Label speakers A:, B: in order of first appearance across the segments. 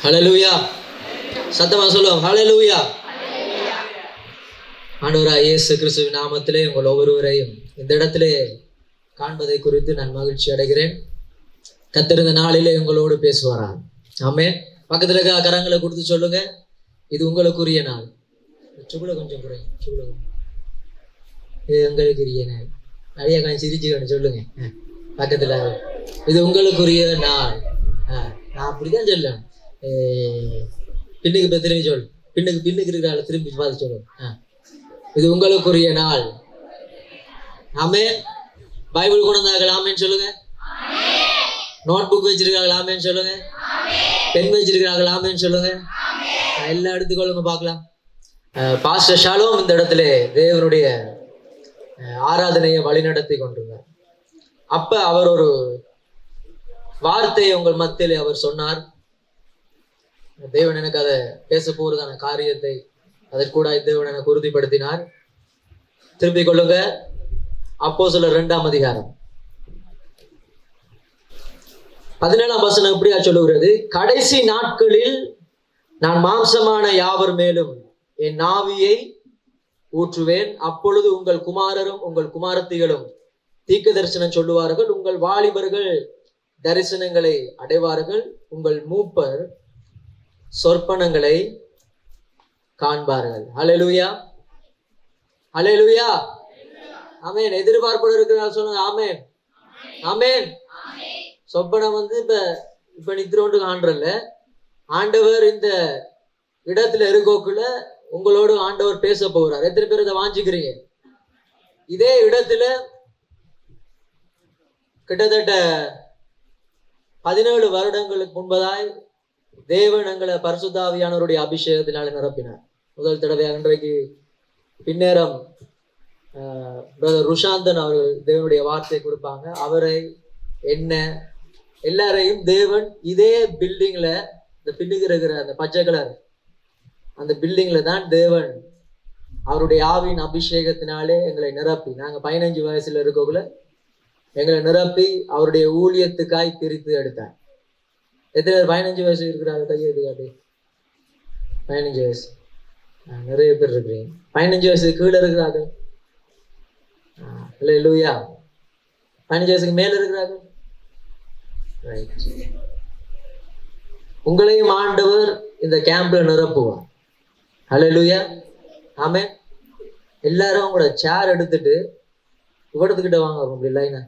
A: ஹல்லேலூயா. சத்தமா சொல்லுவோம் ஹல்லேலூயா. ஆண்டவராகிய இயேசு கிறிஸ்துவின் நாமத்திலே உங்கள் ஒவ்வொருவரையும் இந்த இடத்திலே காண்பதை குறித்து நான் மகிழ்ச்சி அடைகிறேன். கர்த்தர் இந்த நாளிலே உங்களோடு பேசுவாராம். ஆமென். பக்கத்துல இருக்க கரங்களை கொடுத்து சொல்லுங்க, இது உங்களுக்குரிய நாள். சுகுல கொஞ்சம் குறை, சுகுல இது உங்களுக்குரிய நாள். நிறைய கொஞ்சம் சிரிச்சுக்கணும் சொல்லுங்க பக்கத்துல, இது உங்களுக்குரிய நாள். நான் அப்படிதான் சொல்லுவேன். பின்னுக்கு திரும்பி சொல்லு, பின்னுக்கு இருக்கிறாள் திரும்பி பார்த்து சொல்லுவேன், இது உங்களுக்குரிய நாள். ஆமென். பைபிள் கொண்டு வந்தார்கள் ஆமென் சொல்லுங்க. நோட் புக் வச்சிருக்காங்க ஆமென் சொல்லுங்க. பென் வச்சிருக்கிறார்கள் ஆமென் சொல்லுங்க. எல்லாம் எடுத்துக்கொள்ளுங்க பார்க்கலாம். பாஸ்டர் ஷாலோம் இந்த இடத்துல தேவனுடைய ஆராதனையை வழிநடத்தி கொண்டிருந்தார். அப்ப அவர் ஒரு வார்த்தையை உங்கள் மத்தியிலே அவர் சொன்னார். தேவன் எனக்கு அதை பேச போறதான காரியத்தை அதற்கூட தேவன் எனக்கு உறுதிப்படுத்தினார். திருப்பிக் கொள்ளுங்க. அப்போஸ்தலர் 2ஆம் அதிகாரம் 17ஆம் வசனம் இப்படியா சொல்லுகிறது, கடைசி நாட்களில் நான் மாம்சமான யாவர் மேலும் என் ஆவியை ஊற்றுவேன். அப்பொழுது உங்கள் குமாரரும் உங்கள் குமாரத்திகளும் தீர்க்க தரிசனம் சொல்லுவார்கள். உங்கள் வாலிபர்கள் தரிசனங்களை அடைவார்கள். உங்கள் மூப்பர் சொற்பனங்களை காண்பார்கள். ஹல்லேலூயா, ஹல்லேலூயா, ஆமென். எதிர்பார்ப்போடு இருக்கிறார் சொல்லுங்க ஆமென், ஆமென். சொப்பனம் இப்ப நித்திரோண்டு காண்றல்ல, ஆண்டவர் இந்த இடத்துல இருக்கோக்குள்ள உங்களோடு ஆண்டவர் பேச போகிறார். எத்தனை பேர் இதை வாஞ்சிக்கிறீங்க? இதே இடத்துல கிட்டத்தட்ட 17 வருடங்களுக்கு முன்பதாய் தேவன் எங்களை பரிசுத்த ஆவியானவருடைய அபிஷேகத்தினால நிரப்பினார். முதல் தடவையாக இன்றைக்கு பின்னேரம் பிரதர் ருஷாந்தன் அவர்கள் தேவனுடைய வார்த்தை கொடுப்பாங்க. அவரை என்ன எல்லாரையும் தேவன் இதே பில்டிங்ல, இந்த பின்னுக்கு இருக்கிற அந்த பச்சை கலர் அந்த பில்டிங்ல தான் தேவன் அவருடைய ஆவியின் அபிஷேகத்தினாலே எங்களை நிரப்பி, நாங்க 15 வயசுல இருக்கக்குள்ள எங்களை நிரப்பி அவருடைய ஊழியத்துக்காய் பிரித்து எடுத்தார். எத்தனை 15 வயசு இருக்கிறாங்க? கையெழுத்து காட்டி. 15 வயசு நிறைய பேர் இருக்கிறீங்க. 15 வயசு கீழே இருக்கிறார்கள். ஹல்லேலூயா. 15 வயசுக்கு மேல இருக்கிறார்கள். உங்களையும் ஆண்டவர் இந்த கேம்ப்ல நிரப்புவார். ஹல்லேலூயா, ஆமென். எல்லாரும் உங்களோட சேர் எடுத்துட்டு இவ்வளத்துக்கிட்ட வாங்க. அப்படி லைனா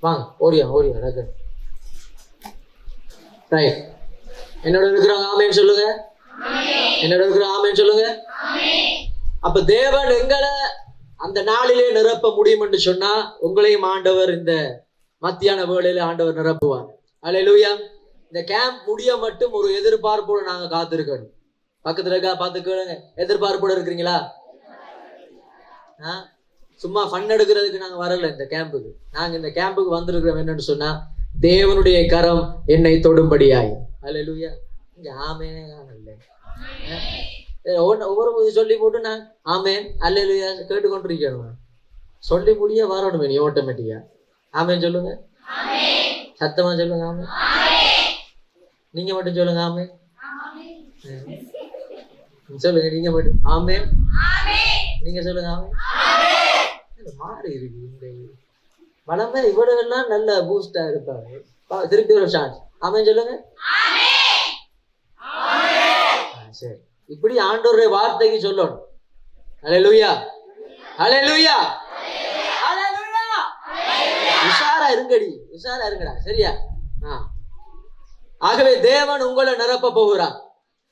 A: வாங்க, ஓடியா ரைட். என்னோட இருக்கிறாங்க ஆமென் சொல்லுங்க. என்னோட இருக்கிற ஆமென் சொல்லுங்க. அப்ப தேவன் எங்களை அந்த நாளிலே நிரப்ப முடியும் என்று சொன்னா உங்களையும் ஆண்டவர் இந்த மத்தியான வேளையில ஆண்டவர் நிரப்புவார். ஹல்லேலூயா. இந்த கேம்ப் முடிய மட்டும் ஒரு எதிர்பார்ப்போடு நாங்க காத்திருக்கணும். பக்கத்துல இருக்கா பார்த்து கேளுங்க, எதிர்பார்ப்போடு இருக்கிறீங்களா? சும்மா ஃபன் எடுக்கிறதுக்கு நாங்க வரல இந்த கேம்புக்கு. நாங்க இந்த கேம்புக்கு வந்திருக்கிறோம் என்னன்னு சொன்னா, தேவனுடைய கரம் என்னை தொடும்படியாய். ஹல்லேலூயா. இங்க ஆமெனே காணல. ஒவ்வொரு சொல்லி போட்டு நான் ஆமென் ஹல்லேலூயா கேட்டுக்கொண்டிருக்கணும். சொல்லி முடிய வரணும் நீ ஆட்டோமேட்டிக்கா. ஆமென் சொல்லுங்க, சத்தமா சொல்லுங்க ஆமென். நீங்க மட்டும் சொல்லுங்க ஆமென். சொல்லுங்க நீங்க மட்டும் ஆமென். நீங்க சொல்லுங்க ஆமென். மாறி இருக்கு இந்த வளமே. இவ்வளவுலாம் நல்ல பூஸ்டா இருப்பாங்க. திருப்பி ஒரு சான்ஸ் ஆமென் சொல்லுங்க. சரி, இப்படி ஆண்டவருடைய வார்த்தைக்கு சொல்லணும். ஹல்லேலூயா, ஹல்லேலூயா, ஹல்லேலூயா. உஷாரா இருங்கடா சரியா? ஆகவே தேவன் உங்களை நிரப்ப போகிறார்.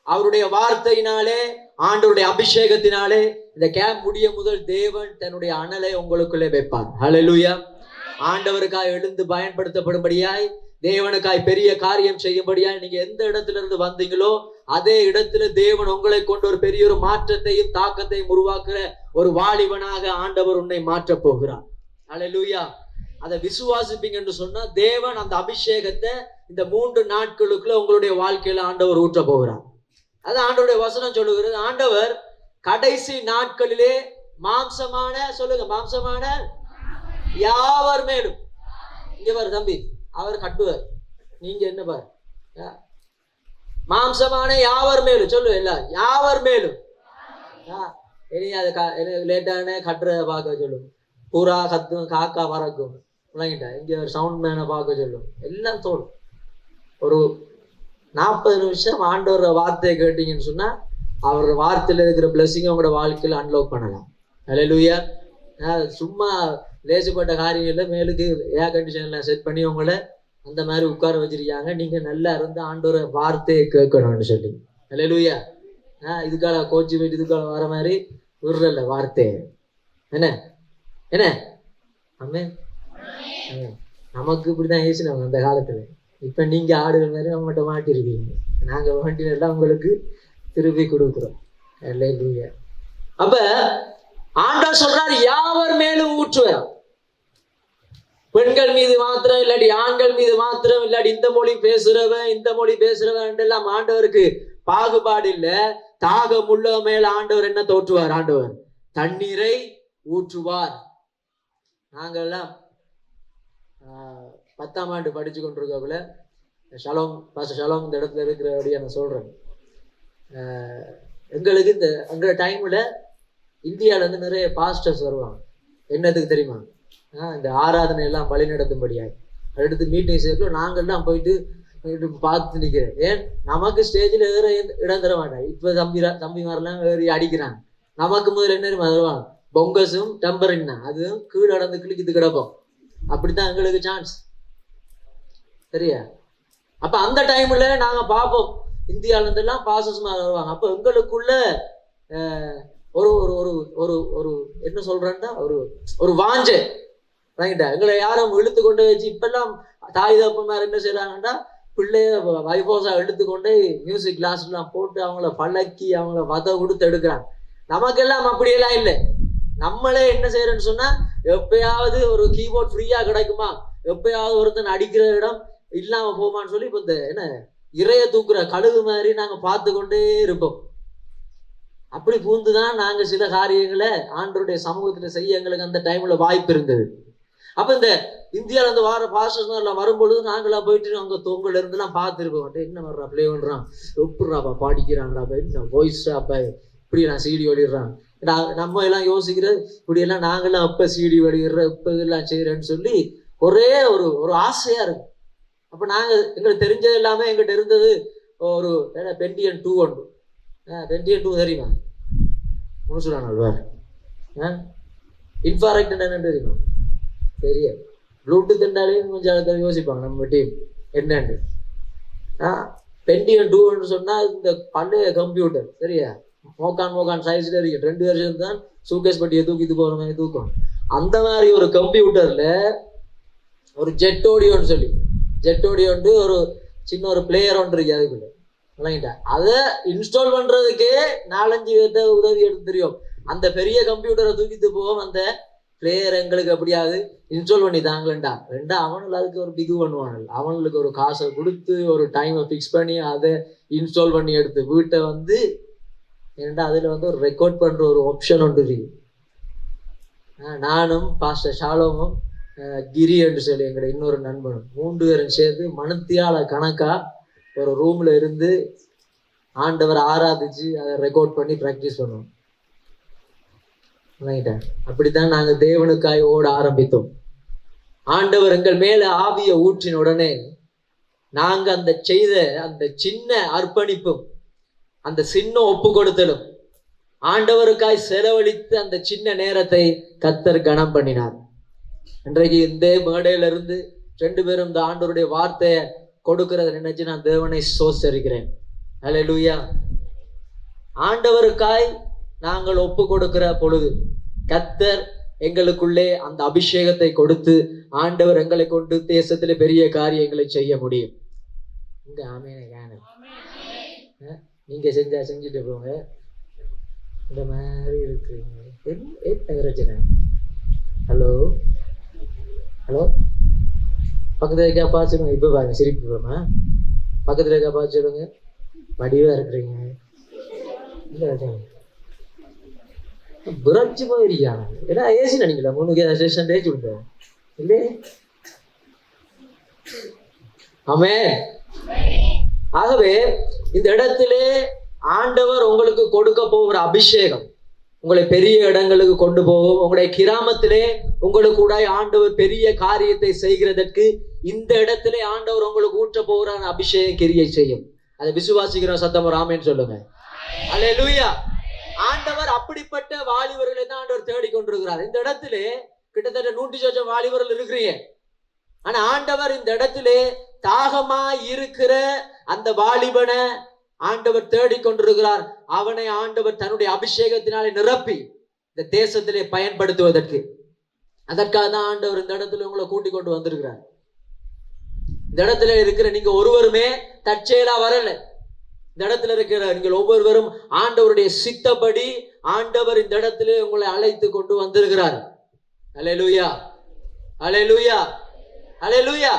A: அவருடைய வார்த்தையினாலே, ஆண்டவருடைய அபிஷேகத்தினாலே இந்த கேம்ப் முடிய முதல் தேவன் தன்னுடைய அனலை உங்களுக்குள்ளே வைப்பார். ஹல்லேலூயா. ஆண்டவருக்காய் எழுந்து பயன்படுத்தப்படும்படியாய், தேவனுக்காய் பெரிய காரியம் செய்யும்படியாய் நீங்க எந்த இடத்துல இருந்து வந்தீங்களோ அதே இடத்துல தேவன் உங்களை கொண்டு ஒரு பெரிய ஒரு மாற்றத்தையும் தாக்கத்தையும் உருவாக்குற ஒரு வாலிபனாக ஆண்டவர் உன்னை மாற்ற போகிறார். ஹல்லேலூயா. அதை விசுவாசிப்பீங்கன்னு சொன்னா தேவன் அந்த அபிஷேகத்தை இந்த 3 நாட்களுக்குள்ள உங்களுடைய வாழ்க்கையில ஆண்டவர் ஊற்ற போகிறார். அது ஆண்டவருடைய வசனம் சொல்லுகிறது. ஆண்டவர் கடைசி நாட்களிலே மாம்சமான, சொல்லுங்க மாம்சமான யாவர் மேலும். இங்க பாரு தம்பி, அவர் கட்டுவார். நீங்க என்ன பாரு, மாம்சமான யாவர் மேலும் சொல்லு இல்ல, யாவர் மேலும். இனி அது லேட்டான கட்டுறத பார்க்க சொல்லும், புறா கத்தும், காக்கா பறக்கும், விளங்கிட்டா இங்க ஒரு சவுண்ட் மேனை பார்க்க சொல்லும், எல்லாம் தோணும். ஒரு 40 நிமிஷம் ஆண்டவர் வார்த்தையை கேட்டீங்கன்னு சொன்னா அவரோட வார்த்தையில இருக்கிற பிளஸிங் உங்களோட வாழ்க்கையில அன்லாக் பண்ணலாம். ஹல்லேலூயா. சும்மா லேசுப்பட்ட காரியங்கள்ல மேலுக்கு ஏர் கண்டிஷன்ல செட் பண்ணி உங்களை அந்த மாதிரி உட்கார வச்சிருக்காங்க. நீங்க நல்லா இருந்து ஆண்டவர் வார்த்தையை கேட்கணும்னு சொல்லி. ஹல்லேலூயா. இதுக்காக கோச்சி போயிட்டு இதுக்காக வர மாதிரி விடுறல வார்த்தையை. என்ன என்ன ஆமே, நமக்கு இப்படிதான் ஏசினவங்க அந்த காலத்துல. இப்ப நீங்க ஆடுகள் மாதிரி நம்மகிட்ட மாட்டிருக்கீங்க, நாங்க வண்டினெல்லாம் உங்களுக்கு திருப்பி கொடுக்குறோம். ஹல்லேலூயா. அப்ப ஆண்டவர் சொல்றாரு யாவர் மேலும் ஊற்றுவார். பெண்கள் மீது மாத்திரம் இல்லாட்டி ஆண்கள் மீது மாத்திரம் இல்லாட்டி இந்த மொழி பேசுறவன் இந்த மொழி பேசுறவன் எல்லாம் ஆண்டவருக்கு பாகுபாடு இல்ல. தாகம் உள்ள மேல ஆண்டவர் என்ன தோற்றுவார்? ஆண்டவர் தண்ணீரை ஊற்றுவார். நாங்கெல்லாம் 10ஆம் ஆண்டு படிச்சு கொண்டிருக்கோம்ல, ஷலோம் பாஸ்டர் ஷலோம் இந்த இடத்துல இருக்கிறபடியா நான் சொல்றேன். எங்களுக்கு இந்த எங்க டைம்ல இந்தியால இருந்து நிறைய பாஸ்டர்ஸ் வருவாங்க. என்னதுக்கு தெரியுமா? இந்த ஆராதனை எல்லாம் வழி நடத்தும்படியாக அடுத்து மீட்டிங் சேர்க்கல நாங்கள்லாம் போயிட்டு பார்த்து நிற்கிறேன். ஏன் நமக்கு ஸ்டேஜில் ஏற இடம் தர மாட்டாங்க. இப்போ தம்பி மாதிரிலாம் ஏறி அடிக்கிறாங்க. நமக்கு முதல்ல என்ன வருவாங்க, பொங்கஸும் டெம்பரிங் தான், அதுவும் கீழே நடந்து கிளிக்கிட்டு கிடப்போம். அப்படித்தான் எங்களுக்கு சான்ஸ், சரியா? அப்ப அந்த டைம்ல நாங்க பார்ப்போம் இந்தியால இருந்தெல்லாம் பாசஸ் மாதிரி வருவாங்க. அப்ப எங்களுக்குள்ள ஒரு ஒரு ஒரு ஒரு ஒரு என்ன சொல்றேன்னா ஒரு வாஞ்சை ரைட்டா. எங்களை யாரும் இழுத்து கொண்டு வச்சு இப்பெல்லாம் தாய் தப்பமார் என்ன செய்யறாங்கன்னா பிள்ளைய வைபோசா இழுத்து கொண்டு மியூசிக் கிளாஸ் எல்லாம் போட்டு அவங்கள பழக்கி அவங்கள வத கொடுத்து எடுக்கிறாங்க. நமக்கெல்லாம் அப்படியெல்லாம் இல்லை. நம்மளே என்ன செய்யறோன்னு சொன்னா, எப்பயாவது ஒரு கீபோர்ட் ஃப்ரீயா கிடைக்குமா, எப்பயாவது ஒருத்தன் அடிக்கிற இடம் இல்லாம போமான்னு சொல்லி இப்ப இந்த என்ன இறைய தூக்குற கழுகு மாதிரி நாங்க பார்த்து கொண்டே இருப்போம். அப்படி பூந்துதான் நாங்க சில காரியங்களை ஆண்டவருடைய சமூகத்துல செய்ய எங்களுக்கு அந்த டைம்ல வாய்ப்பு இருந்தது. அப்ப இந்த இந்தியால இருந்து வார பாஸ்டர்ஸ் எல்லாம் வரும்பொழுது நாங்களாம் போயிட்டு அங்க தொங்கல இருந்து எல்லாம் பார்த்துருப்போம். என்ன வர்றா பிளே பண்றான், எப்படிறாப்பா பாடிக்கிறாங்கடாப்பா, என்ன வாய்ஸ்டாப்பா, இப்படி நான் சிடி வெளியிடுறான். நம்ம எல்லாம் யோசிக்கிறது இப்படி எல்லாம் நாங்களாம் அப்ப சிடி வெளியிடுறோம் இப்ப இதெல்லாம் செய்யறேன்னு சொல்லி ஒரே ஒரு ஆசையா இருக்கும். அப்ப நாங்க எங்களுக்கு தெரிஞ்சது எல்லாமே எங்கிட்ட இருந்தது ஒரு பென்டியன் 2 ஒன்று. பென்டியன் 2 தெரியுமா? முழுசுறான் இன்ஃபாரெக்ட் என்னன்னு தெரியுமா? சரியா ப்ளூடூத் என்றாலே கொஞ்சம் யோசிப்பாங்க நம்ம டீம் என்னன்னு. பென்டியன் 2 சொன்னா இந்த பழைய கம்ப்யூட்டர், சரியா? மோகான் சைஸ்ல இருக்கு. 2 வருஷம் தான் சூகேஸ் பட்டியை தூக்கிட்டு போற மாதிரி தூக்கும். அந்த மாதிரி ஒரு கம்ப்யூட்டர்ல ஒரு ஜெட்டோடியோன்னு சொல்லி ஒரு சின்ன ஒரு பிளேயர் ஒன்று இருக்கு. அதுக்குள்ள விளங்கிட்டா அதை இன்ஸ்டால் பண்றதுக்கே 4-5 பேர்த்த உதவி எடுத்து தெரியும். அந்த பெரிய கம்ப்யூட்டரை தூக்கிட்டு போவோம். அந்த பிளேயர் எங்களுக்கு அப்படியாவது இன்ஸ்டால் பண்ணி தாங்களேண்டா ரெண்டா அவனுக்கு அதுக்கு ஒரு பிகு பண்ணுவானு, அவனுக்கு ஒரு காசை கொடுத்து ஒரு டைமை ஃபிக்ஸ் பண்ணி அதை இன்ஸ்டால் பண்ணி எடுத்து வீட்டை வந்து ஏன்டா அதுல வந்து ஒரு ரெக்கார்ட் பண்ற ஒரு ஆப்ஷன் ஒன்று இருக்கு. நானும் பாஸ்டர் ஷாலோமும் கிரி என்று சொல்லி எங்கட இன்னொரு நண்பனும் 3 பேரும் சேர்ந்து மனுத்தியால கணக்கா ஒரு ரூம்ல இருந்து ஆண்டவரை ஆராதிச்சு அதை ரெக்கார்ட் பண்ணி பிராக்டிஸ் பண்ணுவோம். அப்படித்தான் நாங்க தேவனுக்காய் ஓட ஆரம்பித்தோம். ஆண்டவர் எங்கள் மேல ஆவிய ஊற்றின உடனே நாங்க அந்த செய்த அந்த சின்ன அர்ப்பணிப்பும் அந்த சின்ன ஒப்பு கொடுத்தலும் ஆண்டவருக்காய் செலவழித்து அந்த சின்ன நேரத்தை கர்த்தர் கனம் பண்ணினார். இன்றைக்கு இந்த மேடையில இருந்து 2 பேரும் இந்த ஆண்டவருடைய வார்த்தையை கொடுக்கிறத நினைச்சு நான் தேவனை சோஸ்தரிக்கிறேன். ஹல்லேலூயா. ஆண்டவருக்காய் நாங்கள் ஒப்பு கொடுக்கிற பொழுது கர்த்தர் எங்களுக்குள்ளே அந்த அபிஷேகத்தை கொடுத்து ஆண்டவர் எங்களை கொண்டு தேசத்துல பெரிய காரியங்களை செய்ய முடியும். இங்க நீங்க செஞ்சுட்டு போங்க. இந்த மாதிரி இருக்குங்க. என்ன பிரச்சனை? ஹலோ பக்கத்துல இருக்கா பாச்சுடுங்க. இப்ப பாருங்க சிரிப்பு போமா. பக்கத்துல இருக்கா பாச்சுடுங்க. வடிவா இருக்கிறீங்க. இல்ல புரட்சி போயிருக்காங்க. ஏன்னா ஏசி நினைக்கல 3 ஸ்டேஷன் தேய்ச்சி விட்ட இல்லே. ஆமே. ஆகவே இந்த இடத்திலே ஆண்டவர் உங்களுக்கு கொடுக்க போகிற அபிஷேகம் உங்களை பெரிய இடங்களுக்கு கொண்டு போகும். உங்களுடைய கிராமத்திலே உங்களுக்கு கூட ஆண்டவர் பெரிய காரியத்தை செய்கிறதற்கு இந்த இடத்திலே ஆண்டவர் உங்களுக்கு ஊற்ற போகிற அபிஷேகம் கிரியை செய்யும். அதை விசுவாசிக்கிற சத்தம் ராமேன்னு சொல்லுங்க. அல்லேலூயா. ஆண்டவர் அப்படிப்பட்ட வாலிபர்களை தான் ஆண்டவர் தேடிக்கொண்டிருக்கிறார். இந்த இடத்திலே கிட்டத்தட்ட 100 லட்சம் வாலிபர்கள் இருக்கிறீங்க. ஆனா ஆண்டவர் இந்த இடத்திலே தாகமா இருக்கிற அந்த வாலிபனை ஆண்டவர் தேடிக்கொண்டிருக்கிறார். அவனை ஆண்டவர் தன்னுடைய அபிஷேகத்தினாலே நிரப்பி இந்த தேசத்திலே பயன்படுத்துவதற்கு, அதற்காக தான் ஆண்டவர் இந்த இடத்துல உங்களை கூட்டிக் கொண்டு வந்திருக்கிறார். இந்த இடத்துல இருக்கிற நீங்க ஒருவருமே தற்செயலா வரல. இந்த இடத்துல இருக்கிற நீங்கள் ஒவ்வொருவரும் ஆண்டவருடைய சித்தப்படி ஆண்டவர் இந்த இடத்திலே உங்களை அழைத்து கொண்டு வந்திருக்கிறார். அல்லேலூயா, அல்லேலூயா, அல்லேலூயா.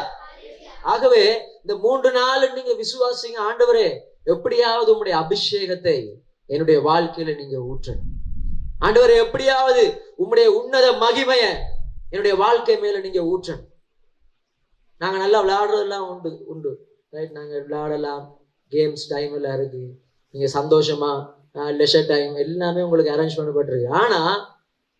A: ஆகவே இந்த 3 நாள் நீங்க விசுவாசிங்க, ஆண்டவரே எப்படியாவது உங்களுடைய அபிஷேகத்தை என்னுடைய வாழ்க்கையில நீங்க ஊற்றணும். ஆண்டவரே எப்படியாவது உங்களுடைய உன்னத மகிமைய என்னுடைய வாழ்க்கை மேல நீங்க ஊற்றணும். நாங்க நல்லா விளையாடுறதெல்லாம் உண்டு ரைட். நாங்க விளையாடலாம், கேம்ஸ் டைம் எல்லாம் இருக்கு, நீங்க சந்தோஷமா லெஷர் டைம் எல்லாமே உங்களுக்கு அரேஞ்ச் பண்ணப்பட்டிருக்கு. ஆனா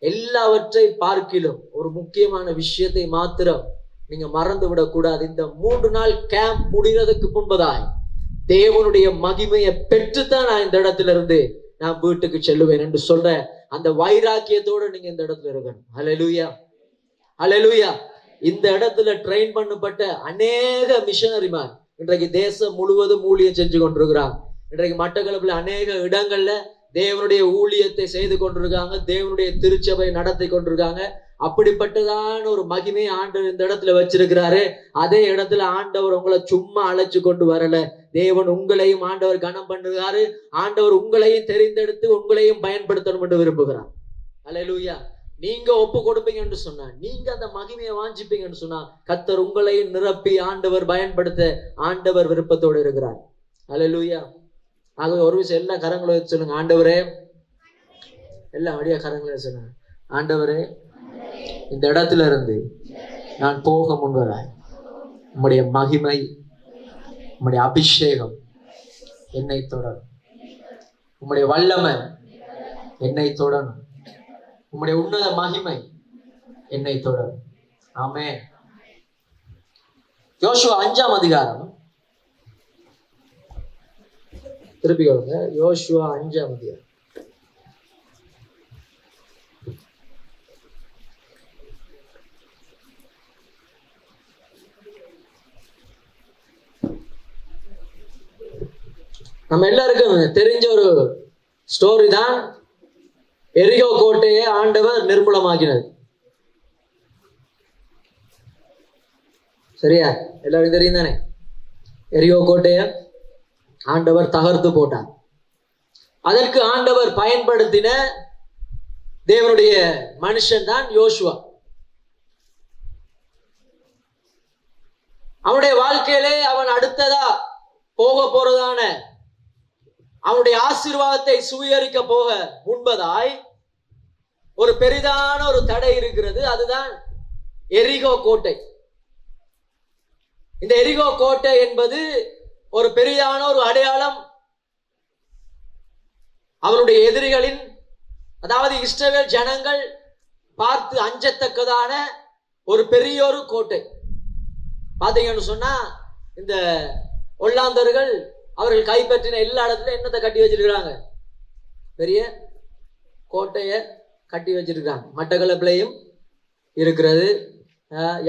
A: எல்லாவற்றை பார்க்கிலும் ஒரு முக்கியமான விஷயத்தை மாத்திரம் நீங்க மறந்து விடக்கூடாது. இந்த 3 நாள் கேம்ப் முடிகிறதுக்கு முன்பதாய் தேவனுடைய மகிமையை பெற்றுத்தான் நான் இந்த இடத்துல இருந்து நான் வீட்டுக்கு செல்லுவேன் என்று சொல்ற அந்த வைராக்கியத்தோடு நீங்க இந்த இடத்துல இருக்கணும். அல்லேலூயா, அல்லேலூயா. இந்த இடத்துல ட்ரெயின் பண்ணப்பட்ட அநேக மிஷனரிமார் இன்றைக்கு தேசம் முழுவதும் ஊழியம் செஞ்சு கொண்டிருக்கிறாங்க. இன்றைக்கு மட்டக்களப்பில் அநேக இடங்கள்ல தேவனுடைய ஊழியத்தை செய்து கொண்டிருக்காங்க, தேவனுடைய திருச்சபை நடத்தி கொண்டிருக்காங்க. அப்படிப்பட்டதான ஒரு மகிமை ஆண்டவர் இந்த இடத்துல வச்சிருக்கிறாரு. அதே இடத்துல ஆண்டவர் உங்களை சும்மா அழைச்சு கொண்டு வரல. தேவன் உங்களையும் ஆண்டவர் கனம் பண்ணுகிறாரு. ஆண்டவர் உங்களையும் தெரிந்தெடுத்து உங்களையும் பயன்படுத்தணும் என்று விரும்புகிறார். அல்லேலூயா. நீங்க ஒப்பு கொடுப்பீங்கன்னு சொன்னா, நீங்க அந்த மகிமையை வாஞ்சிப்பீங்கன்னு சொன்னா, கர்த்தர் உங்களையும் நிரப்பி ஆண்டவர் பயன்படுத்த ஆண்டவர் விருப்பத்தோடு இருக்கிறார். அல்லேலூயா. ஆகவே ஒரு விஷயம் எல்லாம் கரங்களை வச்சு சொல்லுங்க, ஆண்டவரே. எல்லாம் வழியா கரங்களை சொல்லுங்க, ஆண்டவரே இந்த இடத்துல இருந்து நான் போக முன்வராய் உம்முடைய மகிமை, உம்முடைய அபிஷேகம் என்னை தொடரும். உம்முடைய வல்லமை என்னை தொடரும். உம்முடைய உன்னத மகிமை என்னை தொடரும். ஆமென். யோசுவா 5ஆம் அதிகாரம் திருப்பி கொடுங்க. யோசுவா 5ஆம் அதிகாரம். நம்ம எல்லாருக்கும் தெரிஞ்ச ஒரு ஸ்டோரி தான். எரிகோ கோட்டையை ஆண்டவர் நிர்மூலமாக்கினது. சரியா? எல்லாருக்கும் தெரியும் தானே? எரிகோ கோட்டையை ஆண்டவர் தகர்த்து போட்டார். அதற்கு ஆண்டவர் பயன்படுத்தின தேவனுடைய மனுஷன் தான் யோசுவா. அவனுடைய வாழ்க்கையிலே அவன் அடுத்ததா போக போறதான அவனுடைய ஆசீர்வாதத்தை சுவீகரிக்க போக முன்பதாய் ஒரு பெரிதான ஒரு தடை இருக்கிறது. அதுதான் எரிகோ கோட்டை. இந்த எரிகோ கோட்டை என்பது ஒரு பெரிதான ஒரு அடையாளம். அவருடைய எதிரிகளின், அதாவது இஸ்ரவேல் ஜனங்கள் பார்த்து அஞ்சத்தக்கதான ஒரு பெரிய ஒரு கோட்டை. பாத்தீங்கன்னு சொன்னா, இந்த ஒல்லாந்தர்கள் அவர்கள் கைப்பற்றின எல்லா இடத்துலயும் என்னத்தை கட்டி வச்சிருக்கிறாங்க? பெரிய கோட்டைய கட்டி வச்சிருக்காங்க. மட்டக்களப்பிலையும் இருக்கிறது,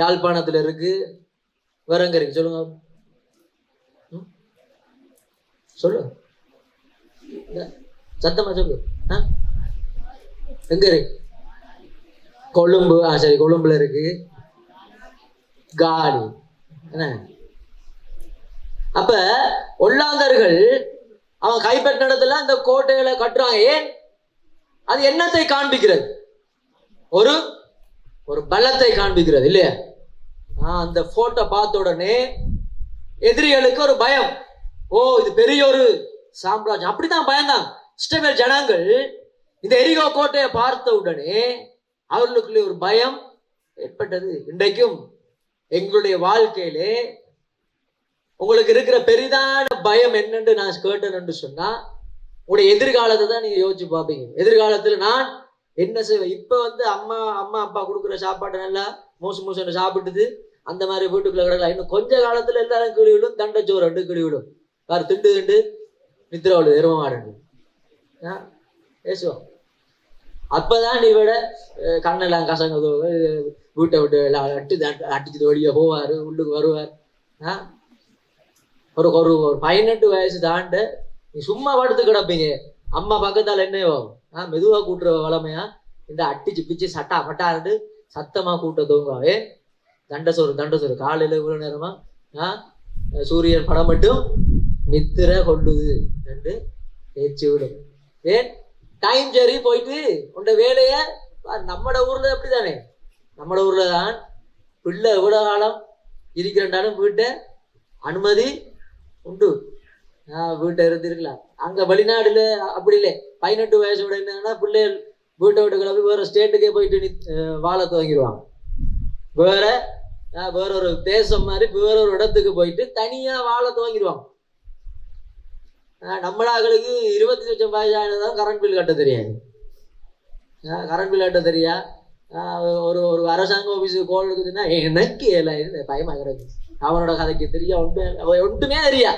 A: யாழ்ப்பாணத்துல இருக்கு, வேறங்க இருக்கு. சொல்லுங்க, சொல்லு, சத்தமா சொல்லு. எங்க இருக்கு? கொழும்பு. சரி, கொழும்புல இருக்கு. காலி என்ன? அப்ப ஒல்லாந்தர்கள் அவன் கைப்பற்றின இடத்துல அந்த கோட்டைகளை கட்டுறாங்க. ஏன்? அது என்னத்தை காண்பிக்கிறது? ஒரு ஒரு பலத்தை காண்பிக்கிறது இல்லையா? அந்த போட்டோ பார்த்த உடனே எதிரிகளுக்கு ஒரு பயம். ஓ, இது பெரிய ஒரு சாம்ராஜ்யம். அப்படித்தான் பயந்தான் இஸ்ரவேல் ஜனங்கள். இந்த எரிகோ கோட்டையை பார்த்த உடனே அவர்களுக்குள்ளே ஒரு பயம் ஏற்பட்டது. இன்றைக்கும் எங்களுடைய வாழ்க்கையிலே உங்களுக்கு இருக்கிற பெரிதான பயம் என்னன்னு நான் கேட்டேன்னு சொன்னா, உங்களுடைய எதிர்காலத்தை தான் நீங்க யோசிச்சு பார்ப்பீங்க. எதிர்காலத்துல நான் என்ன செய்வேன்? இப்ப அம்மா அப்பா கொடுக்குற சாப்பாட்டை நல்லா மோசம் சாப்பிட்டுது அந்த மாதிரி வீட்டுக்குள்ள கிடக்கலாம். இன்னும் கொஞ்ச காலத்துல எல்லாரும் கிளி விடும், தண்டைச்சோறு ரெண்டு கிளி விடும், வேறு திண்டு நித்திரவாடு எருவ மாடு பேசுவோம். அப்பதான் நீ விட கண்ணெல்லாம் கசங்க வீட்டை விட்டு எல்லாம் அடிச்சுட்டு வெளியே போவாரு, உள்ளுக்கு வருவார். ஒரு 18 வயசு தாண்ட நீ சும்மா படுத்து கிடப்பீங்க. அம்மா பக்கத்தால என்னவோ மெதுவா கூட்டுற வளமையா இந்த அட்டிச்சு பிச்சு சட்டா பட்டாண்டு சத்தமா கூட்ட தூங்குவாவே. தண்டசோறு காலையில இவ்வளவு நேரமா சூரியன் படம் மட்டும் நித்திர கொள்ளுது என்று பேச்சு விடும். ஏன் டைம் சரி போயிட்டு உண்ட வேலைய நம்மட ஊர்ல அப்படித்தானே. நம்மட ஊர்ல தான் பிள்ளை எவ்வளவு காலம் இருக்கிறாலும் வீட்டை அனுமதி உண்டு, வீட்டை இருந்திருக்கலாம். அங்க வெளிநாடுல அப்படி இல்லை. 18 வயசோட என்னன்னா பிள்ளைகள் வீட்டை விட்டு கிளம்பி வேற ஸ்டேட்டுக்கே போயிட்டு வாழ துவங்கிடுவாங்க. வேற ஒரு தேசம் மாதிரி வேற ஒரு இடத்துக்கு போயிட்டு தனியா வாழ துவங்கிடுவாங்க. நம்மளாங்களுக்கு 20 லட்சம் வயசானதான் கரண்ட் பில் கட்ட தெரியாது. கரண்ட் பில் கட்ட தெரியா. ஒரு அரசாங்க ஆபீஸுக்கு கோல் இருக்குதுன்னா எனக்கு பயமா கிடக்கு. அவனோட கதைக்கு தெரியா ஒன்றுமே தெரியா.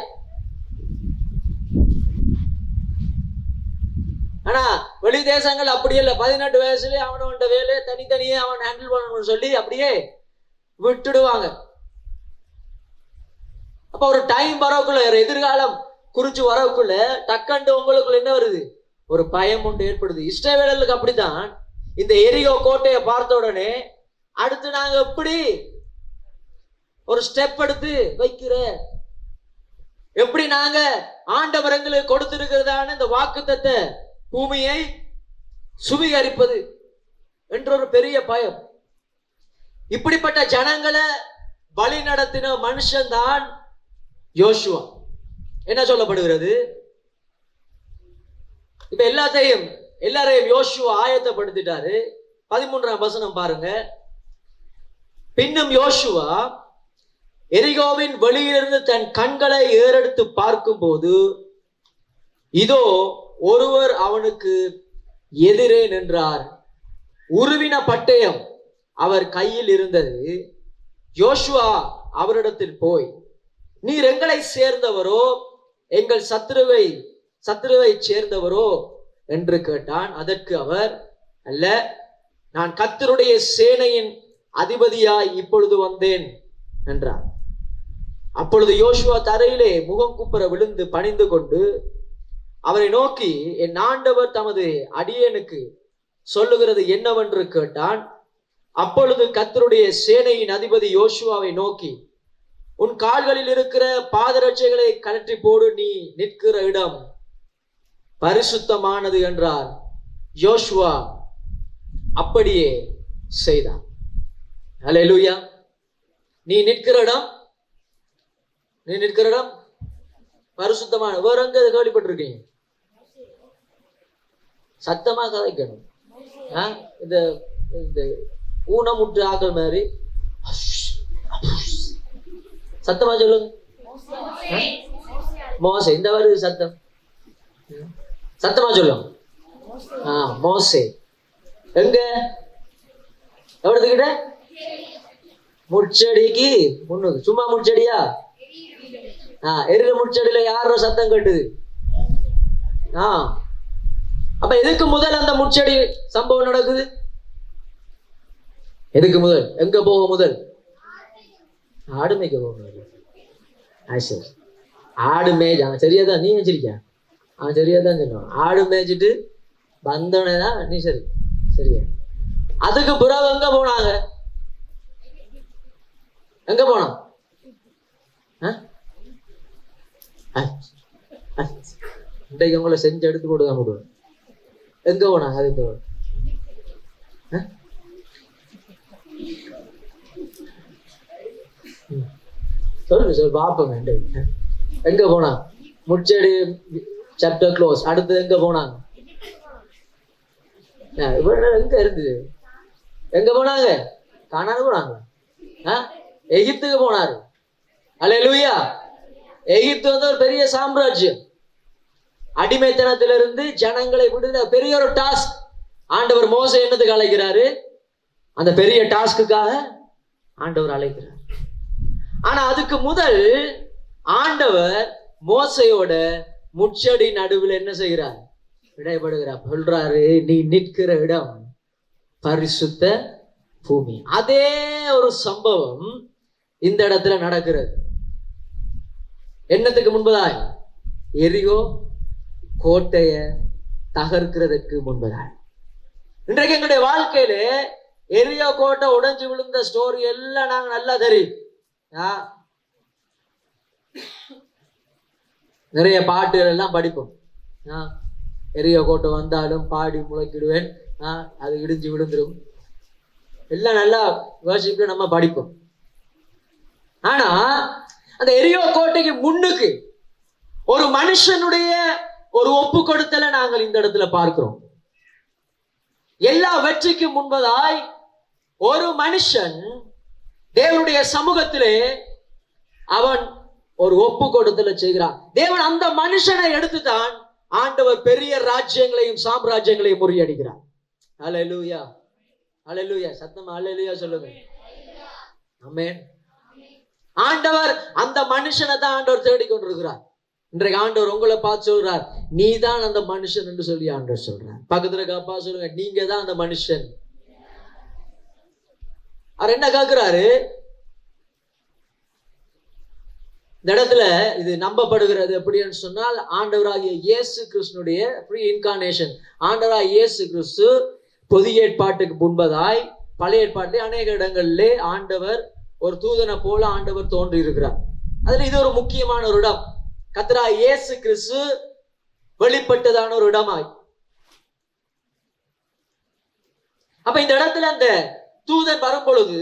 A: ஆனா வெளி தேசங்கள் அப்படியே இல்லை. 18 வயசுலயே அவனோட வேலையை தனித்தனியே அவன் ஹேண்டில் பண்ணணும்னு சொல்லி அப்படியே விட்டுடுவாங்க. அப்ப ஒரு டைம் வரவுக்குள்ள, எதிர்காலம் குறிச்சு வரவுக்குள்ள டக்கண்டு உங்களுக்குள்ள என்ன வருது? ஒரு பயம் ஒன்று ஏற்படுது. இஸ்ரவேலருக்கு அப்படித்தான். இந்த எரிகோ கோட்டையை பார்த்த உடனே அடுத்து நாங்க எப்படி ஒரு ஸ்டெப் எடுத்து வைக்கிற, எப்படி நாங்க ஆண்டவர் எங்களுக்கு கொடுத்திருக்கிறதான இந்த வாக்குத்தத்த பூமியை சுவீகரிப்பது என்ற ஒரு பெரிய பயம். இப்படிப்பட்ட ஜனங்களை வழி நடத்தின மனுஷன் தான் யோசுவா. என்ன சொல்லப்படுகிறது? இப்ப எல்லாரையும் யோசுவா ஆயத்தப்படுத்திட்டாரு. 13ஆம் வசனம் பாருங்க. பின்னும் யோசுவா எரிகோவின் வெளியிலிருந்து தன் கண்களை ஏறெடுத்து பார்க்கும் போது இதோ ஒருவர் அவனுக்கு எதிரே நின்றார். உருவின பட்டயம் அவர் கையில் இருந்தது. யோசுவா அவரிடத்தில் போய், நீர் எங்களை சேர்ந்தவரோ எங்கள் சத்துருவை சேர்ந்தவரோ என்று கேட்டான். அதற்கு அவர், அல்ல, நான் கர்த்தருடைய சேனையின் அதிபதியாய் இப்பொழுது வந்தேன் என்றார். அப்பொழுது யோசுவா தரையிலே முகம் குப்புற விழுந்து பணிந்து கொண்டு அவரை நோக்கி, என் ஆண்டவர் தமது அடியேனுக்கு சொல்லுகிறது என்னவென்று கேட்டான். அப்பொழுது கர்த்தருடைய சேனையின் அதிபதி யோசுவாவை நோக்கி, உன் கால்களில் இருக்கிற பாதரட்சைகளை கழற்றி போடு, நீ நிற்கிற இடம் பரிசுத்தமானது என்றார். யோசுவா அப்படியே செய்தான். அல்லேலூயா. நீ நிற்கிற இடம் பரிசுத்தமான. வேற எங்க கேள்விப்பட்டிருக்கீங்க? சத்தமா கதைக்கணும். இந்த ஊனமுற்று ஆக்கள் மாதிரி சத்தமா சொல்லுங்க. மோசே, இந்த வருது சத்தம், சத்தமா சொல்லும். மோசே எங்க எவ்வளவுக்கிட்ட? முச்சடிக்கு முன்னுக்கு. சும்மா முச்சடியா? எருக முச்சடியில யாரோ சத்தம் கேட்டுது. அப்ப எதுக்கு முதல் அந்த முச்சடி சம்பவம் நடக்குது? எதுக்கு முதல்? எங்க போக முதல்? ஆடு மேய்க்க போக. ஆடு மேய்ச்சா சரியாதான். நீ வச்சிருக்கியா? சரியாதான் சொன்னோம். ஆடு மேய்ச்சிட்டு வந்தோடனேதான் நீ சரியா. அதுக்கு பிறகு எங்க போனாங்க? எங்க போனோம்? இன்றைக்கு உங்களை செஞ்சு எடுத்து போட்டுதான் போடுவேன். எங்க போனாங்க? அதுக்கு சொல்லு பாப்போங்க. எங்க போனா? முச்சடி சாப்டர் க்ளோஸ். அடுத்து எங்க போனாங்க? எங்க இருந்தது? எங்க போனாங்க? கானான் போனாங்க. எகிப்துக்கு போனாரு. அல்லேலூயா. எகிப்து வந்து ஒரு பெரிய சாம்ராஜ்யம். அடிமைத்தனத்திலிருந்து ஜனங்களை விடுதலை பெரிய ஒரு டாஸ்க். ஆண்டவர் மோசே என்னத்துக்கு அழைக்கிறாரு? அந்த பெரிய டாஸ்க்குக்காக ஆண்டவர் அழைக்கிறார். ஆனா அதுக்கு முதல் ஆண்டவர் மோசையோட முச்சடி நடுவில் என்ன செய்கிறார்? இடைப்படுகிறார். சொல்றாரு, நீ நிற்கிற இடம் பரிசுத்த பூமி. அதே ஒரு சம்பவம் இந்த இடத்துல நடக்கிறது. என்னத்துக்கு முன்பதாய்? எரிகோ கோட்டைய தகர்க்கிறதுக்கு முன்பதாய். இன்றைக்கு எங்களுடைய வாழ்க்கையில எரியோ கோட்டை உடைஞ்சு விழுந்த ஸ்டோரி எல்லாம் நாங்க நல்லா தெரியும். நிறைய பாட்டுகள் எல்லாம் படிப்போம். எரியோ கோட்டை வந்தாலும் பாடி முளைக்கிடுவேன், அது இடிஞ்சு விழுந்துடும், எல்லாம் நல்லா வர்ஷிப்ல நம்ம படிப்போம். ஆனா அந்த எரியோ கோட்டைக்கு முன்னுக்கு ஒரு மனுஷனுடைய ஒரு ஒப்பு கொடுத்தல நாங்கள் இந்த இடத்துல பார்க்கிறோம். எல்லா வெற்றிக்கு முன்பதாய் ஒரு மனுஷன் தேவனுடைய சமூகத்திலே அவன் ஒரு ஒப்பு கொடுத்தல செய்கிறான். தேவன் அந்த மனுஷனை எடுத்துதான் ஆண்டவர் பெரிய ராஜ்யங்களையும் சாம்ராஜ்யங்களையும் முறியடிக்கிறார். அல்லேலூயா, அல்லேலூயா, சத்தமா அல்லேலூயா சொல்லுங்க. ஆமென். ஆண்டவர் அந்த மனுஷனை தான் ஆண்டவர் தேடிக்கொண்டிருக்கிறார். இன்றைக்கு ஆண்டவர் உங்களை பார்த்து சொல்றார், நீ தான் அந்த மனுஷன் என்று சொல்லி ஆண்டவர் சொல்றார். பக்கத்துல காப்பா சொல்லுங்க, நீங்க தான் அந்த மனுஷன். அவர் என்ன கேட்கிறாரு இந்த இடத்துல? இது நம்பப்படுகிறது எப்படின்னு சொன்னால், ஆண்டவராகிய இயேசு கிறிஸ்துனுடைய ப்ரீ இன்கார்னேஷன். ஆண்டவராகிய இயேசு கிறிஸ்து புதிய ஏற்பாட்டுக்கு முன்பதாய் பழைய ஏற்பாட்டிலே அநேக இடங்களிலே ஆண்டவர் ஒரு தூதனை போல ஆண்டவர் தோன்றி இருக்கிறார். அதுல இது ஒரு முக்கியமான ஒரு இடம். கர்த்தராகிய இயேசு கிறிஸ்து வெளிப்பட்டதான ஒரு இடமாய். அப்ப இந்த இடத்துல அந்த தூதன் வரும் பொழுது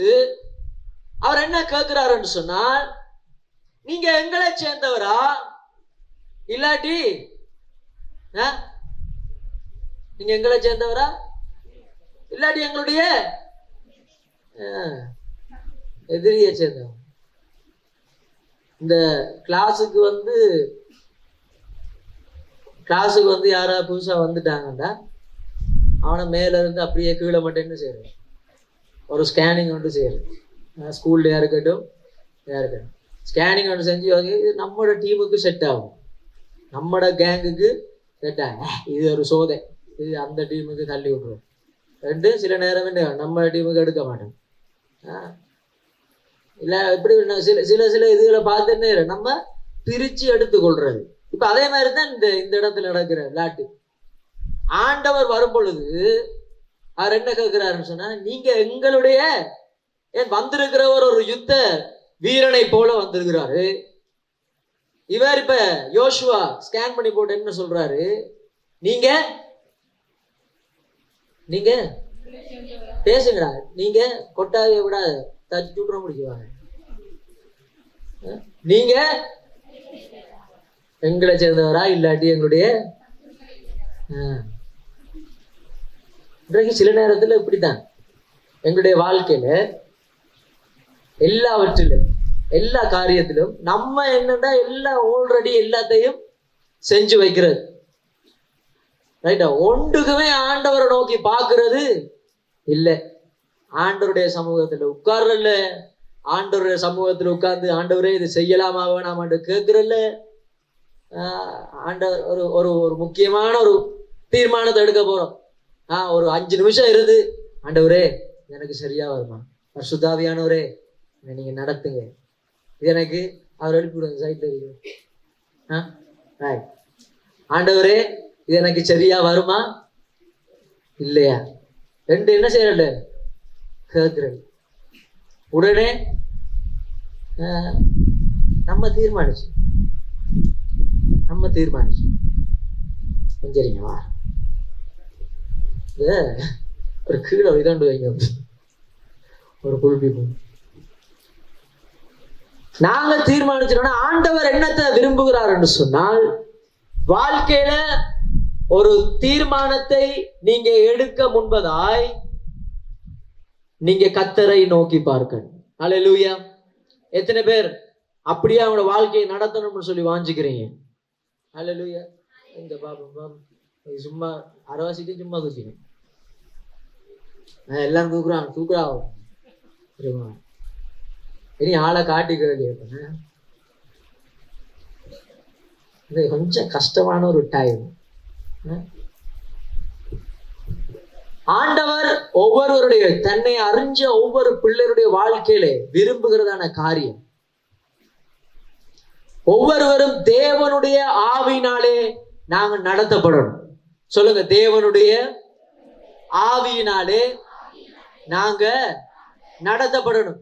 A: அவர் என்ன கேட்கிறாருன்னு சொன்னால், நீங்க எங்களை சேர்ந்தவரா இல்லாட்டி நீங்க எங்களை சேர்ந்தவரா இல்லாட்டி எங்களுடைய எதிரியை சேர்ந்தவர்? இந்த கிளாஸுக்கு வந்து யாராவது புதுசா வந்துட்டாங்கண்டா அவனை மேல இருந்து அப்படியே கீழே மட்டும் என்ன செய்யறது? ஒரு ஸ்கேனிங் ஒன்று செய்யறது. ஸ்கூல்லையா இருக்கட்டும், ஸ்கேனிங் ஒன்று செஞ்சு இது நம்மளோட டீமுக்கு செட் ஆகும், நம்மளோட கேங்குக்கு செட் ஆகும். இது ஒரு சோதை, இது அந்த டீமுக்கு தள்ளி விட்டுருவோம். ரெண்டு சில நேரம் என்ன நம்ம டீமுக்கு எடுக்க மாட்டோம். இல்லை இப்படி சில சில இதுகளை பார்த்துன்னே நம்ம பிரிச்சு எடுத்துக்கொள்றது. இப்ப அதே மாதிரி தான் இந்த இடத்துல நடக்கிற விளையாட்டு. ஆண்டவர் வரும் பொழுது அவர் என்ன கேட்கிறாருன்னு சொன்னா, நீங்க எங்களுடைய வந்திருக்கிறவர் ஒரு யுத்த வீரனை போல வந்திருக்கிறாரு. இவர் இப்ப யோசுவா ஸ்கேன் பண்ணி போட்டு என்ன சொல்றாரு, நீங்க நீங்க பேசுங்கடா, நீங்க கொட்டாவிய விட தச்சு விட்ற முடிக்குவாங்க, நீங்க எங்களை சேர்ந்தவரா இல்லாட்டி எங்களுடைய. இன்றைக்கு சில நேரத்துல இப்படித்தான் எங்களுடைய வாழ்க்கையில எல்லாவற்றிலும் எல்லா காரியத்திலும் நம்ம என்னன்னா எல்லாம் ஆல்ரெடி எல்லாத்தையும் செஞ்சு வைக்கிறது. ரைட்டா? ஒன்றுக்குமே ஆண்டவரை நோக்கி பார்க்கறது இல்லை. ஆண்டவருடைய சமூகத்துல உட்கார்றல்ல, ஆண்டவருடைய சமூகத்துல உட்கார்ந்து ஆண்டவரே இது செய்யலாமா வேணாமான்னு கேட்கிறல்ல. ஆண்டவர் ஒரு ஒரு ஒரு முக்கியமான ஒரு தீர்மானத்தை எடுக்க போறோம். ஒரு 5 நிமிஷம் இருந்து, ஆண்டவரே எனக்கு சரியா வருமா, சுத்தாவியானவரே நீங்க நடத்துங்க, இது எனக்கு அவர் எழுப்பிவிடுங்க சைட்ல இருக்கு. ஆண்டவரே இது எனக்கு சரியா வருமா இல்லையா ரெண்டு என்ன செய்யறது கேட்கிறது. உடனே நம்ம தீர்மானிச்சு கொஞ்சம் வா ஒரு கீழே இதாண்டு வைங்க, ஒரு குழுப்பி நாங்க தீர்மானிச்சிட்டோம்னா ஆண்டவர் என்னத்தை விரும்புகிறார் என்று சொன்னால், வாழ்க்கையில ஒரு தீர்மானத்தை நீங்க எடுக்க முன்பதாய் நீங்க கர்த்தரை நோக்கி பார்க்கணும். அல்லேலூயா. எத்தனை பேர் அப்படியே அவனோட வாழ்க்கையை நடத்தணும்னு சொல்லி வாஞ்சிக்கிறீங்க. அல்லேலூயா. இந்த பாபம் சும்மா அரவாசிக்கு சும்மா தூக்கிங்க. எல்லாரும் தூக்குறா தெரியுமா? இனி ஆளை காட்டிக்கிறது இது கொஞ்சம் கஷ்டமான ஒரு டைம். ஆண்டவர் ஒவ்வொருவருடைய தன்னை அறிஞ்ச ஒவ்வொரு பிள்ளைகளுடைய வாழ்க்கையில விரும்புகிறதான காரியம், ஒவ்வொருவரும் தேவனுடைய ஆவியினாலே நாங்க நடத்தப்படணும். சொல்லுங்க, தேவனுடைய ஆவியினாலே நாங்க நடத்தப்படணும்.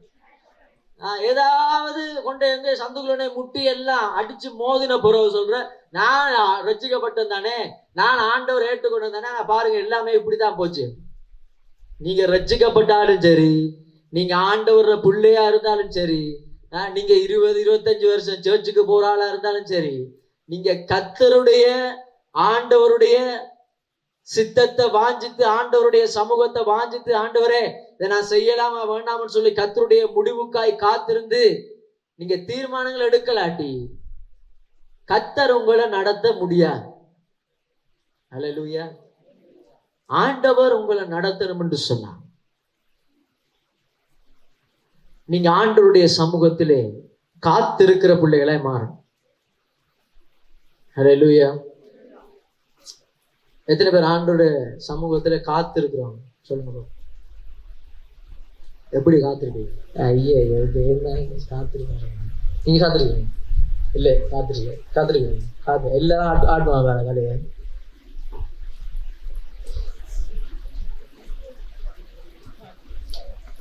A: ஏதாவது கொண்டு எங்க சந்துக்குள்ளே முட்டி எல்லாம் அடிச்சு மோதின பிறகு சொல்ற, நான் ரட்சிக்கப்பட்டேன் தானே, நான் ஆண்டவர் ஏற்றுக்கொண்டேன் தானே, பாருங்க எல்லாமே இப்படித்தான் போச்சு. நீங்க ரட்சிக்கப்பட்டாலும் சரி, நீங்க ஆண்டவர பிள்ளையா இருந்தாலும் சரி, நீங்க 20-25 வருஷம் சர்ச்சுக்கு போற ஆளா இருந்தாலும் சரி, நீங்க கர்த்தருடைய ஆண்டவருடைய சித்தத்தை வாஞ்சித்து, ஆண்டவருடைய சமூகத்தை வாஞ்சித்து, ஆண்டவரே இதை நான் செய்யலாமா வேண்டாம்னு சொல்லி கர்த்தருடைய முடிவுக்காய் காத்திருந்து நீங்க தீர்மானங்கள் எடுக்கலாட்டி கர்த்தர் உங்களை நடத்த முடியாது. அல்லேலூயா. ஆண்டவர் உங்களை நடத்தணும் என்று சொன்னார். நீங்க ஆண்டவருடைய சமூகத்திலே காத்திருக்கிற பிள்ளைகளை மாறும். அல்லேலூயா. எத்தனை பேர் ஆண்டவருடைய சமூகத்துல காத்திருக்கிறோம்? சொல்லுங்க, எப்படி காத்திருக்கீங்க? ஐயா காத்திருக்கீங்க. நீங்க காத்திருக்கீங்க? இல்ல காத்திருக்கீங்க எல்லாரும் ஆடுவாங்க கலைய.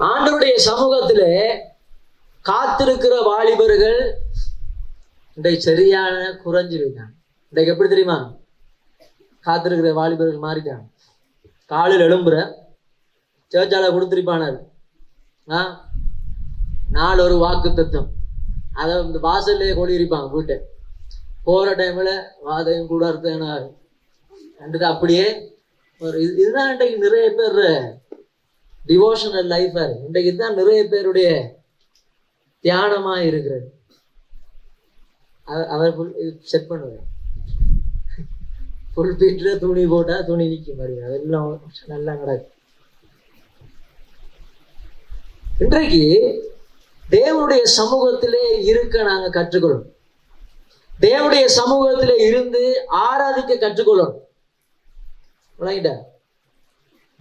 A: ஆண்டவருடைய சமூகத்துல காத்திருக்கிற வாலிபர்கள் இன்றைக்கு சரியான குறைஞ்சிருக்காங்க. இன்றைக்கு எப்படி தெரியுமா? காத்திருக்கிற வாலிபர்கள் மாறிட்டாங்க. காலையில் எழும்புற சேர்ச்சால கொடுத்துருப்பானார், நாலு ஒரு வாக்கு தத்துவம், அதை இந்த வாசல்லையே கொடியிருப்பாங்க. வீட்டை போற டைம்ல வாதையும் கூட அர்த்தம் அப்படியே ஒரு இதுதான் இன்றைக்கு நிறைய பேர் டிவோஷனல் லைஃபா இருக்கு. இன்றைக்கு இதுதான் நிறைய பேருடைய தியானமா இருக்கிறது. அவர் செட் பண்ணுவார், ஃபுல் பீட்ல துணி போட்டா துணி நிற்க மாதிரி, அதெல்லாம் நல்லா நடக்கும். இன்றைக்கு தேவனுடைய சமூகத்திலே இருக்க நாங்க கற்றுக்கொள்ளணும். தேவனுடைய சமூகத்திலே இருந்து ஆராதிக்க கற்றுக்கொள்ளணும்.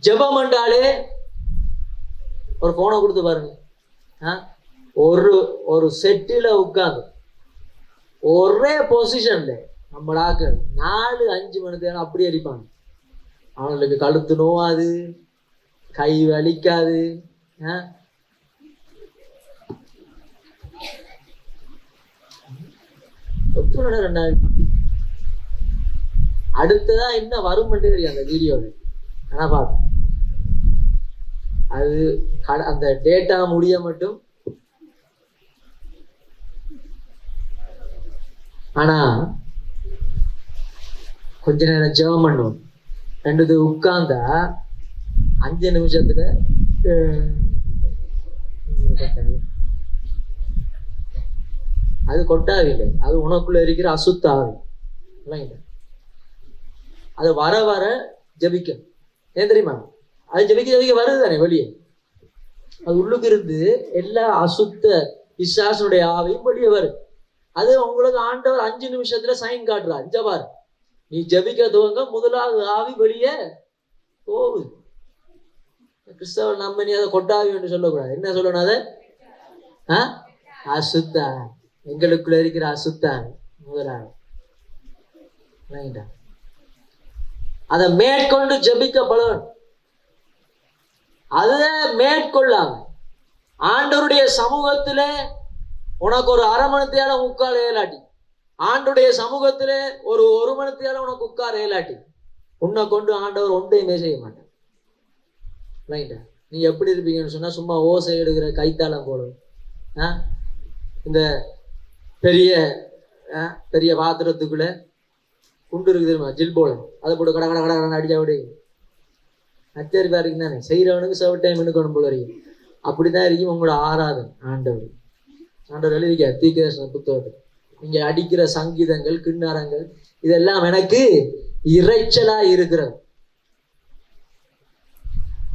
A: ஜெபம் என்றாலே ஒரு போனை கொடுத்து பாருங்க, ஒரு செட்டில உட்கார்ந்து ஒரே பொசிஷன்ல நம்மளாக்க 4-5 மணி நேரம் அப்படியே அடிப்பாங்க. அவங்களுக்கு கழுத்து நோவாது, கை வலிக்காது. அடுத்ததான் என்ன வரும் தெரியும் அந்த வீடியோல. ஆனா பாக்க அது அந்த டேட்டா முடிய மட்டும். ஆனா கொஞ்ச நேரம் ஜெபம் பண்ணுவோம், 2 உட்கார்ந்தா 5 நிமிஷத்துல அது கொட்டாவில்லை, அது உனக்குள்ள இருக்கிற அசுத்தாவி. அது வர வர ஜபிக்கும். ஏன் தெரியுமா? அது ஜபிக்க வருது தானே வெளியே. அது உள்ளுக்கு இருந்து எல்லா அசுத்த பிசாசுடைய ஆவியும் வெளியே வரும். அது உங்களுக்கு ஆண்டவர் 5 நிமிஷத்துல சைன் காட்டுறார். ஜபார் நீ ஜபிக்க துவங்க, முதலாவது ஆவி வெளியே போகுது. கிறிஸ்தவர் நம்ம நீ அதை கொட்டாவி என்று சொல்லக்கூடாது. என்ன சொல்லணும்? அதை அசுத்தா, எங்களுக்குள்ள இருக்கிற அசுத்தான் முதலாவது. அதை மேற்கொண்டு ஜபிக்கப்படணும். அத மேற்கொள்ளாம ஆண்டவருடைய சமூகத்துல உனக்கு ஒரு 1/2 மணி நேரம் உட்கார ஏலாட்டி, ஆண்டுடைய சமூகத்துல ஒரு மணி நேரம் உனக்கு உட்கார ஏலாட்டி, உன்னை கொண்டு ஆண்டவர் ஒன்றையுமே செய்ய மாட்டார். நீ எப்படி இருப்பீங்கன்னு சொன்னா, சும்மா ஓசை எடுக்கிற கைத்தாளம் போடும். இந்த பெரிய பெரிய பாத்திரத்துக்குள்ள குண்டு இருக்குது தெரியுமா, ஜில் போல, அதை போட்டு கட கட கட அடிச்சா விடு. அச்சரிப்பா இருக்கு தானே, செய்யறவனுக்கு செவ டைம் கொண்டு போல இருக்கும். அப்படிதான் இருக்கும் உங்களோட ஆராதனை. ஆண்டவர் ஆண்டவர் எழுதிக்க தீர்க்கதரிசன புத்தகத்தில், நீங்க அடிக்கிற சங்கீதங்கள் கிண்ணறங்கள் இதெல்லாம் எனக்கு இறைச்சலா இருக்கிறது.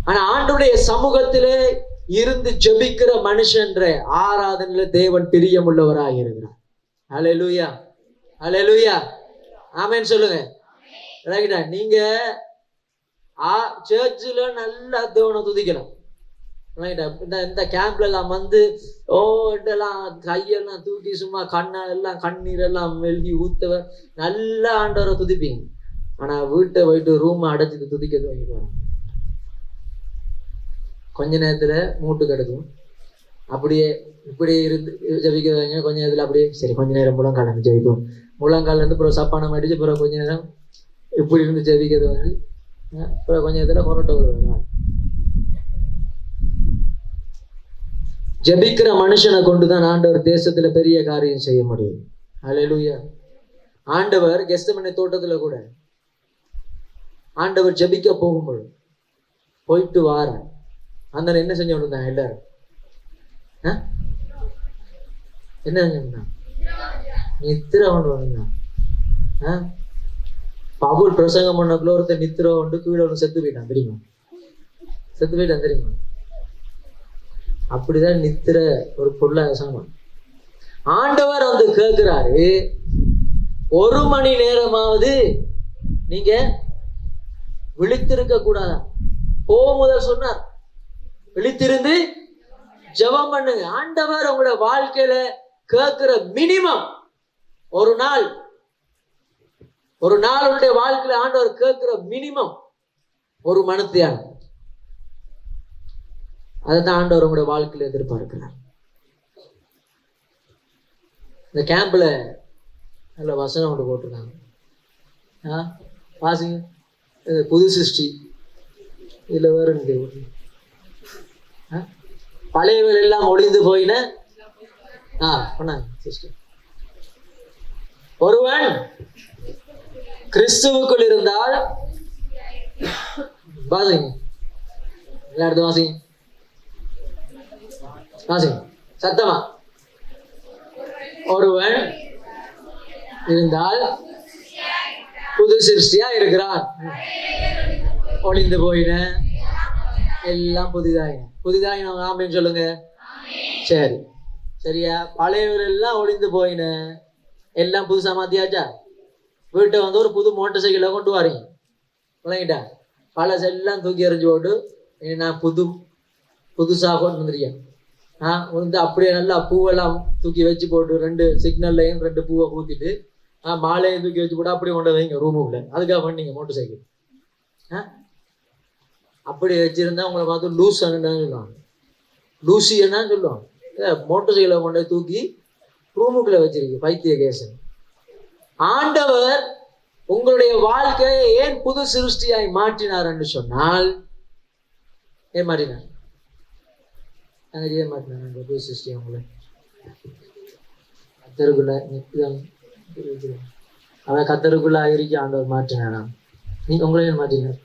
A: ஆனா ஆண்டவருடைய சமூகத்திலே இருந்து ஜெபிக்கிற மனுஷன்ற ஆராதனையில தேவன் பிரியமுள்ளவராக இருக்கிறார். ஹல்லேலூயா, ஹல்லேலூயா, ஆமென் சொல்லுங்க. ரைட்டா? நீங்க சர்ச்சில் நல்லா தேவனை துதிக்கலாம். ரைட்டா? இந்த கேம்ப்ல எல்லாம் வந்து இதெல்லாம் கையெல்லாம் தூக்கி சும்மா எல்லாம் கண்ணீர் எல்லாம் மெல்கி ஊத்தவ நல்லா ஆண்டவரை துதிப்பீங்க. ஆனா வீட்டை போயிட்டு ரூம் அடைச்சிட்டு துதிக்க துவங்கிடுவாங்க. கொஞ்ச நேரத்துல மூட்டு கிடக்கும். அப்படியே இப்படி இருந்து ஜபிக்கிறவங்க கொஞ்ச நேரத்துல அப்படியே சரி கொஞ்ச நேரம் முழங்கால் இருந்து ஜபிக்கும். முழங்கால் இருந்து அப்புறம் சப்பானம் அடிச்சு அப்புறம் கொஞ்ச நேரம் இப்படி இருந்து ஜபிக்கிறது வந்து அப்புறம் கொஞ்ச நேரத்துல கொரட்டை விடுவாங்க. ஜபிக்கிற மனுஷனை கொண்டுதான் ஆண்டவர் தேசத்துல பெரிய காரியம் செய்ய முடியும். ஹல்லேலூயா. ஆண்டவர் கெத்செமனே தோட்டத்துல கூட ஆண்டவர் ஜபிக்க போகும்போது போயிட்டு வார அந்த என்ன செஞ்சு கொண்டிருந்தாங்க எல்லாரும்? என்ன செஞ்சிருந்தான்? நித்திர கொண்டு வந்தான். பவுல் பிரசங்கம் பண்ணக்குள்ள ஒருத்தர் நித்திர கொண்டு கீழே ஒன்று செத்து போயிட்டான் தெரியுமா? செத்து போயிட்டான் தெரியுமா? அப்படிதான் நித்திர ஒரு பொருளா சாமான். ஆண்டவர் வந்து கேட்கிறாரு, 1 மணி நேரமாவது நீங்க விழித்திருக்க கூடாதா? முதல் சொன்னார், விழித்திருந்து ஜெபம் பண்ணுங்க. ஆண்டவர் உங்களோட வாழ்க்கையில கேட்கிற மினிமம் ஒரு நாள் உங்களுடைய வாழ்க்கையில ஆண்டவர் கேட்கிற மினிமம் 1 மணித்தியானம். அதைத்தான் ஆண்டவர் உங்களுடைய வாழ்க்கையில எதிர்பார்க்கிறார். இந்த கேம்ப்ல நல்ல வசனம் ஒன்று போட்டிருக்காங்க, வாசிங்க. புது சிருஷ்டி. இதுல வேற பழையவர்கள் எல்லாம் ஒளிந்து போயின. சிஸ்டர், ஒருவன் கிறிஸ்துவுக்குள் இருந்தால் வாசிங்க, எல்லாரும் வாசிங்க, வாசிங்க சத்தமா. ஒருவன் இருந்தால் புது சிருஷ்டியா இருக்கிறான், ஒளிந்து போயின எல்லாம் புதிதாயின. ஆமேன்னு சொல்லுங்க. சரி, சரியா? பழையவர் எல்லாம் ஒளிந்து போயின எல்லாம் புதுசா மாத்தியாச்சா? வீட்டை வந்து ஒரு புது மோட்டர் சைக்கிளை கொண்டு வரீங்க, விளங்கிட்டா? பழசெல்லாம் தூக்கி எறிஞ்சு போட்டு நான் புதுசா கொண்டு வந்துருக்கேன். வந்து அப்படியே நல்லா பூவெல்லாம் தூக்கி வச்சு போட்டு 2 சிக்னல்லையும் 2 பூவை ஊத்திட்டு மாலையும் தூக்கி வச்சு போட்டு அப்படியே கொண்டு வைங்க ரூமுக்குள்ள. அதுக்காக பண்ணீங்க மோட்டர் சைக்கிள். அப்படி வச்சிருந்தா உங்களை பார்த்து லூஸ் சொல்லுவாங்க, லூசி என்ன சொல்லுவாங்க. மோட்டர் சைக்கிளை கொண்டு தூக்கி ரூமுக்குள்ள வச்சிருக்கு, பைத்திய கேசன். ஆண்டவர் உங்களுடைய வாழ்க்கையை ஏன் புது சிருஷ்டியாய் மாற்றினார் என்று சொன்னால், ஏன் மாற்றினார்? ஏன் மாற்றினார் புது சிருஷ்டியா? உங்களை கத்தருக்குள்ள அவன் கத்தருக்குள்ள இருக்க ஆண்டவர் மாற்றினாராம். நீங்க உங்களையும் மாற்றினார்.